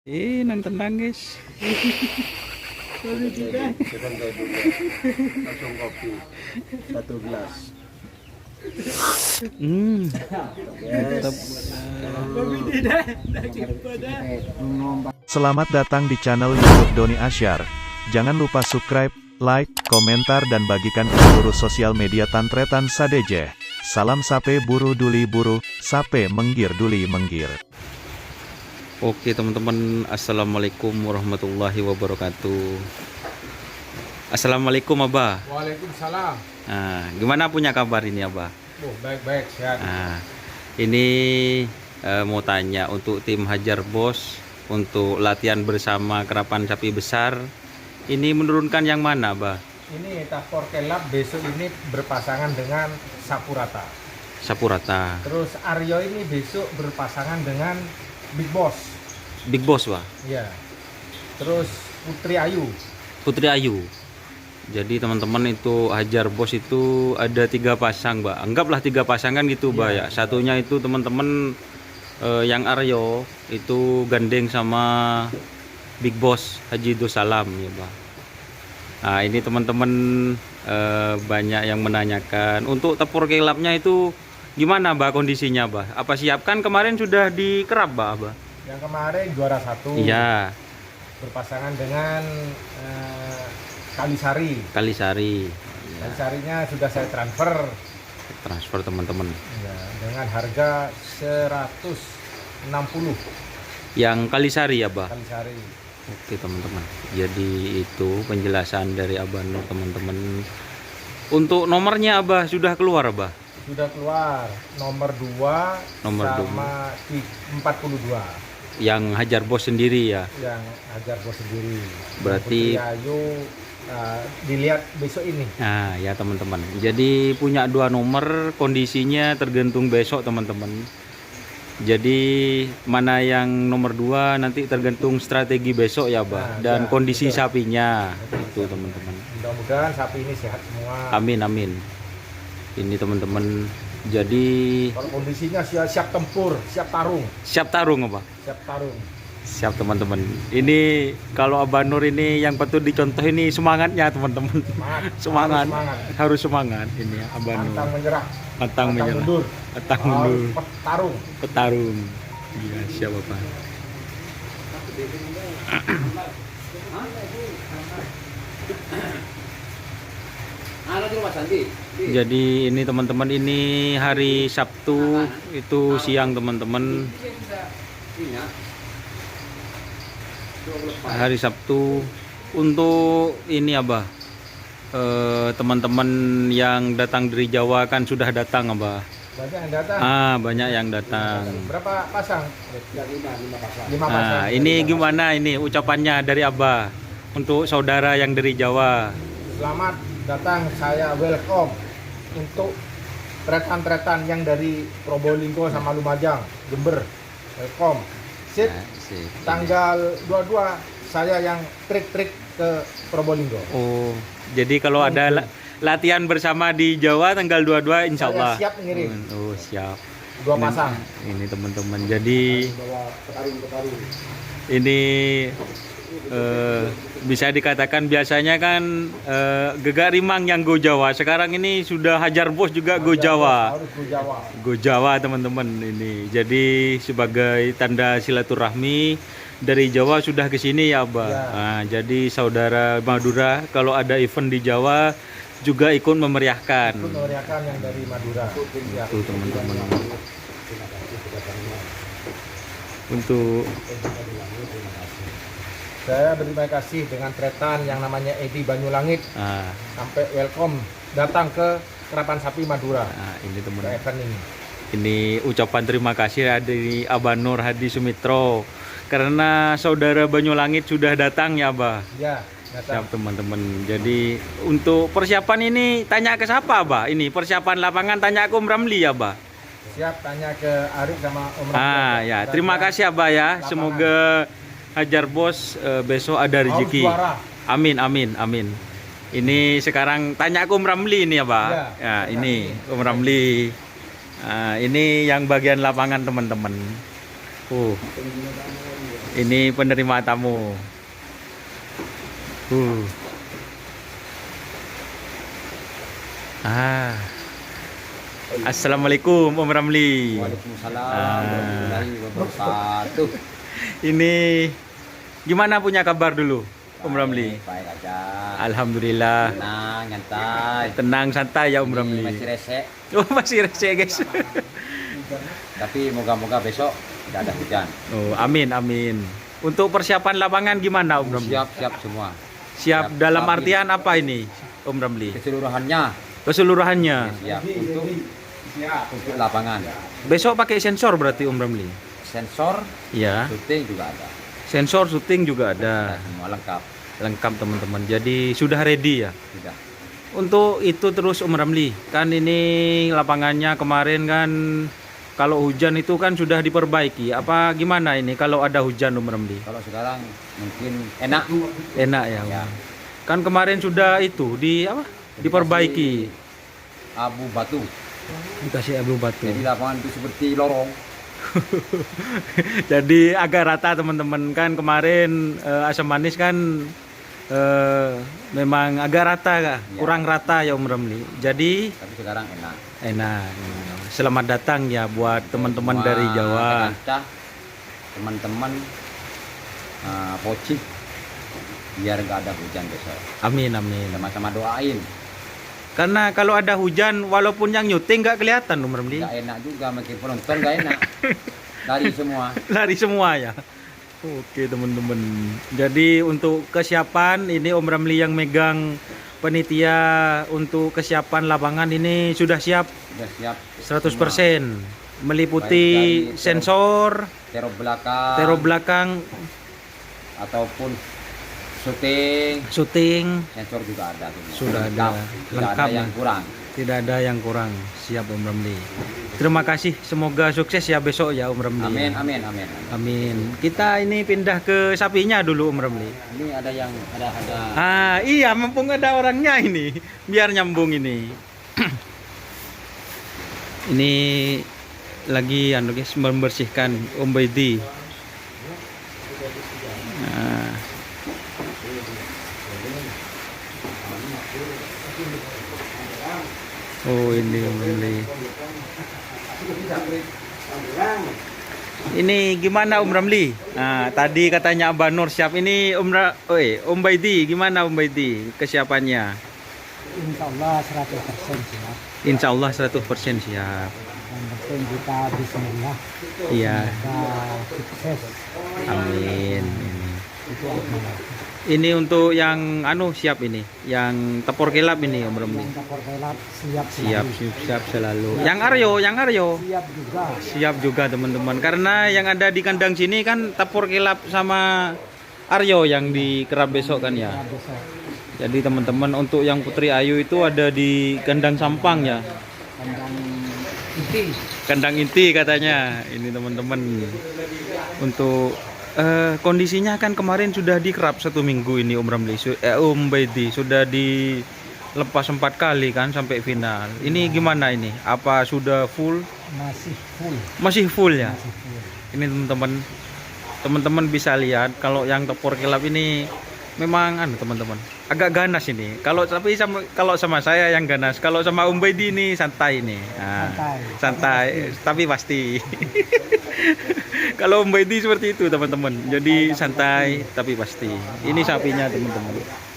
Nonton nangis. Langsung kopi 1 gelas. Tetap. Selamat datang di channel YouTube Doni Asyar. Jangan lupa subscribe, like, komentar dan bagikan ke seluruh sosial media Tantretan Sadeje. Salam sape buru duli buru, sape menggir duli menggir. Oke teman-teman, assalamualaikum warahmatullahi wabarakatuh. Assalamualaikum Abah. Waalaikumsalam. Nah, gimana punya kabar ini Abah? Baik-baik sehat. Nah, ini mau tanya untuk tim Hajar Bos untuk latihan bersama Kerapan Sapi Besar. Ini menurunkan yang mana, Abah? Ini Tafor Kelab besok ini berpasangan dengan Sapurata. Sapurata. Terus Aryo ini besok berpasangan dengan Big Boss. Big Boss, Wah. Iya. Terus Putri Ayu. Putri Ayu. Jadi teman-teman itu Hajar Bos itu ada 3 pasang, Mbak. Anggaplah 3 pasangan gitu, Mbak ya. Satunya itu teman-teman yang Aryo itu gandeng sama Big Boss Haji Dosalam ya, Mbak. Nah, ini teman-teman banyak yang menanyakan untuk tepur kelapnya itu gimana, Mbak, kondisinya, Mbak? Apa siapkan kemarin sudah dikerap, Mbak? Yang kemarin juara 1. Iya. Berpasangan dengan Kalisari. Kalisari. Kalisarinya sudah saya Transfer teman-teman. ya, dengan harga 160 Yang Kalisari ya, Mbak? Kalisari. Oke teman-teman. Jadi itu penjelasan dari Abah Nur teman-teman. Untuk nomornya Abah sudah keluar, Abah? Sudah keluar nomor 2 Nomor sama 42 Yang Hajar Bos sendiri ya. yang Hajar Bos sendiri. Berarti Putri Ayu dilihat besok ini. nah ya teman-teman. Jadi punya 2 nomor, kondisinya tergantung besok teman-teman. Jadi mana yang nomor 2 nanti tergantung strategi besok ya, Bah, Nah, dan ya, kondisi betul. sapinya. Itu teman-teman. Mudah-mudahan sapi ini sehat semua. Amin amin. Ini teman-teman. Jadi Kalau kondisinya siap tempur, siap tarung, siap tarung apa? siap tarung. Siap teman-teman. Ini kalau Abah Nur ini yang patut dicontoh ini semangatnya teman-teman. Semangat. Harus semangat ini Abah Nur. Pantang menyerah, Pantang menyerah. mundur, Pantang harus mundur. tarung. Petarung. Iya, siap Bapak. Jadi ini teman-teman, ini hari Sabtu itu siang teman-teman. Hari Sabtu untuk ini Abah. Teman-teman yang datang dari Jawa kan sudah datang, Abah. Banyak yang datang. Banyak yang datang. Berapa pasang? 5 pasang. Nah, ini gimana ini ucapannya dari Abah untuk saudara yang dari Jawa? Selamat datang, saya welcome untuk tretan-tretan yang dari Probolinggo sama Lumajang, Jember. Welcome. Sip. Sip. Tanggal 22 saya yang trik-trik ke Probolinggo. Oh, jadi kalau ada latihan bersama di Jawa tanggal 22 insya Allah. Saya siap mengirim. Oh, siap. 2 pasang. Ini teman-teman. Jadi Bawa petarung-petarung. ini bisa dikatakan biasanya kan Gegak Rimang yang go Jawa. Sekarang ini sudah Hajar Bos juga go Jawa. Harus go Jawa. Go Jawa teman-teman ini. Jadi sebagai tanda silaturahmi dari Jawa sudah ke sini ya, Abah. Ya. Nah, jadi saudara Madura kalau ada event di Jawa juga ikut memeriahkan. Ikut memeriahkan yang dari Madura. Ya. Itu teman-teman. Untuk Saya berterima kasih dengan tretan yang namanya Edi Banyulangit sampai welcome datang ke Kerapan Sapi Madura. Ini Ke teman. event ini. Ini ucapan terima kasih dari Abah Nur Hadi Sumitro karena saudara Banyulangit sudah datang ya, Abah. Ya, datang. Siap teman-teman. Jadi untuk persiapan ini tanya ke siapa, Abah? Ini persiapan lapangan tanya ke Om Ramli ya, Abah. Siap tanya ke Arif sama Om Ya, terima kasih Abah ya. Lapangan. Semoga Hajar Bos besok ada rezeki. Harus juara. Amin amin amin. Ini sekarang tanya ke Om Ramli ini ya, Pak. Ya, ini Om Ramli. Ini yang bagian lapangan teman-teman. Ini penerima tamu. Assalamualaikum Om Ramli. Waalaikumsalam warahmatullahi wabarakatuh. Ini gimana punya kabar dulu Om Ramli? Baik aja. Alhamdulillah. Tenang, nyantai. Tenang santai ya Om Ini Ramli. masih resek, Oh masih resek guys. tapi moga-moga besok tidak ada hujan. Oh amin amin. Untuk persiapan lapangan gimana Om Ramli? Siap semua. Siap dalam Amin. artian apa ini Om Ramli? Keseluruhannya Keseluruhannya. siap untuk lapangan. Besok pakai sensor berarti Om Ramli? Sensor, Iya. syuting juga ada. Sensor syuting juga Ada ada. semua lengkap. Lengkap teman-teman. Jadi sudah ready ya. Sudah. Untuk itu terus Om Ramli. Kan ini lapangannya kemarin kan kalau hujan itu kan sudah diperbaiki. Apa gimana ini kalau ada hujan Om Ramli? Kalau sekarang mungkin enak. Enak ya. Om? Ya. Kan kemarin sudah itu diperbaiki. Abu batu. Dikasih abu batu. Jadi lapangan itu seperti lorong. Jadi agak rata teman-teman, kan kemarin asam manis kan memang agak rata kah? Ya. Kurang rata ya Om Ramli. Jadi Tapi sekarang enak. enak. Selamat datang ya buat teman-teman Semua dari Jawa. kancah, teman-teman Poci, biar nggak ada hujan besok. Amin amin. Sama-sama doain. Karena kalau ada hujan walaupun yang nyuting nggak kelihatan Om Ramli. Nggak enak juga, makin penonton nggak enak. Lari semua. Lari semua ya. Oke teman-teman. Jadi untuk kesiapan ini Om Ramli yang megang panitia untuk kesiapan lapangan ini sudah siap Sudah siap. 100%. Meliputi Baik dari sensor, Terop belakang. terop belakang, Ataupun syuting. syuting, Sensor juga ada. Semua. Sudah ada. Tidak Lengkap ada yang ya. kurang. tidak ada yang kurang. Siap Om Ramli. Terima kasih, semoga sukses ya besok ya Om Ramli. Amin, amin, amin. Amin. Kita ini pindah ke sapinya dulu Om Ramli. Ini ada yang ada. Iya, mumpung ada orangnya ini, biar nyambung ini. Ini lagi guys membersihkan Om Baidi. Nah. Oh ini Om Ramli. Ini gimana Om Ramli? Nah, tadi katanya Abah Nur siap. Ini Om Baidi gimana Om Baidi kesiapannya? Insya Allah 100% siap. Insya Allah 100% siap. Yang penting kita bismillah. Iya. Kita sukses. Amin. Itu aja. Ini untuk yang siap ini, yang tepor kelap ini Om Ramli. Yang kapor kelap siap Siap selalu. Yang Aryo. Siap juga. Siap juga teman-teman. Karena yang ada di kandang sini kan tepor kelap sama Aryo yang dikerap besok kan ya. Ya, besok. Jadi teman-teman untuk yang Putri Ayu itu ada di kandang Sampang ya. Kandang inti. Kandang inti katanya. Ini teman-teman. Untuk kondisinya kan kemarin sudah dikerap 1 minggu ini Om Ramli. Om Baidi sudah dilepas 4 kali kan sampai final. Ini gimana ini? Apa sudah full? Masih full. Masih full ya. Masih full. Ini teman-teman bisa lihat kalau yang tepor kelap ini memang teman-teman agak ganas ini. Kalau sama saya yang ganas, kalau sama Om Baidi ini santai nih. Nah, santai tapi pasti. Kalau Om Baidi seperti itu teman-teman. Jadi santai tapi pasti. Ini sapinya teman-teman.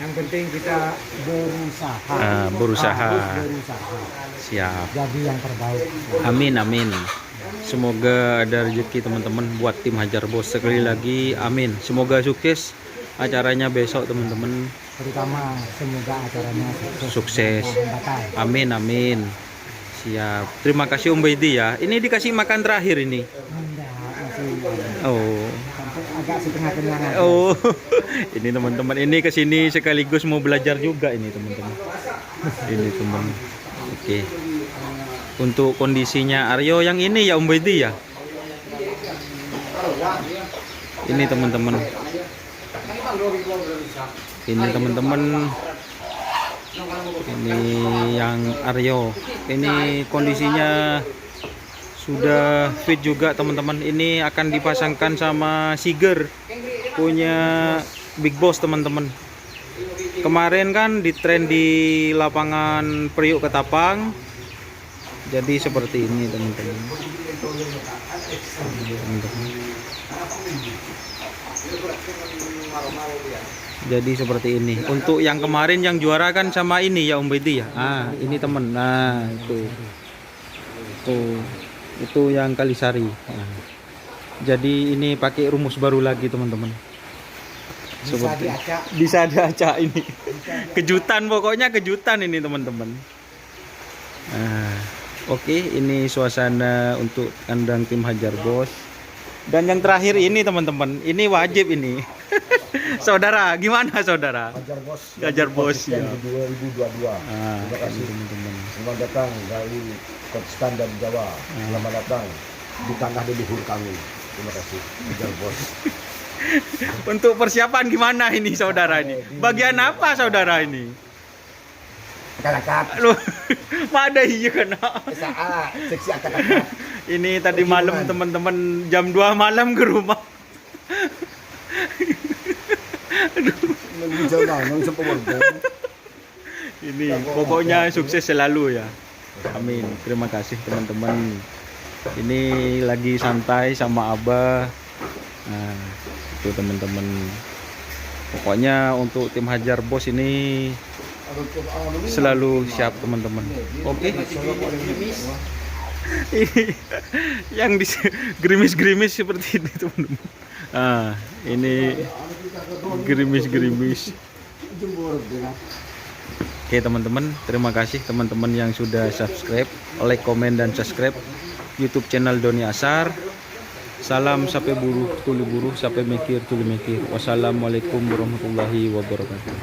Yang penting kita berusaha. Berusaha. Harus berusaha. Siap. Jadi yang terbaik. Amin amin. Semoga ada rezeki teman-teman buat tim Hajar Bos sekali lagi. Amin. Semoga sukses acaranya besok teman-teman. Terutama semoga acaranya Sukses. Batal. Amin amin. Siap. Terima kasih Om Baidi ya. Ini dikasih makan terakhir ini. Enggak, masih Oh. sampai agak setengah kenyang. Oh. Ini teman-teman ini kesini sekaligus mau belajar juga ini teman-teman. Ini teman. Oke. Untuk kondisinya Aryo yang ini ya Om Baidi ya. Ini teman-teman. Ini teman-teman. Ini yang Aryo. Ini kondisinya Sudah fit juga teman-teman. Ini akan dipasangkan sama Siger punya Big Boss teman-teman. Kemarin kan ditren di lapangan Priuk Ketapang. Jadi seperti ini teman-teman. Jadi seperti ini. Untuk yang kemarin yang juara kan sama ini ya Om Bedi ya. Ini temen. Nah, itu. Itu yang Kalisari. Nah. Jadi ini pakai rumus baru lagi teman-teman. Seperti bisa diacak ini. Kejutan, pokoknya kejutan ini teman-teman. Nah, oke, ini suasana untuk kandang tim Hajar Bos. Dan yang terakhir ini teman-teman, ini wajib ini. Saudara, gimana saudara? Hajar Bos ya. 2022. Terima kasih teman-teman. Selamat datang dari Kota dan Jawa. Selamat datang di tanah leluhur kami. Terima kasih Hajar Bos. Untuk persiapan gimana ini saudara ini? Bagian apa saudara ini? Akad-akad. Loh, ada iya kan? Seksi akad-akad. Ini tadi malam teman-teman jam 2 malam ke rumah. Ini pokoknya sukses selalu ya. Amin. Terima kasih teman-teman. Ini lagi santai sama Abah. Nah, itu teman-teman. Pokoknya untuk tim Hajar Bos ini selalu siap teman-teman. Oke. Yang di gerimis-gerimis seperti ini teman-teman. Ini gerimis-gerimis. Oke teman-teman, terima kasih teman-teman yang sudah subscribe, like, komen dan subscribe YouTube channel Doni Ashar. Salam sampai buruh, tuli buruh, sampai mikir, tuli mikir. Wassalamualaikum warahmatullahi wabarakatuh.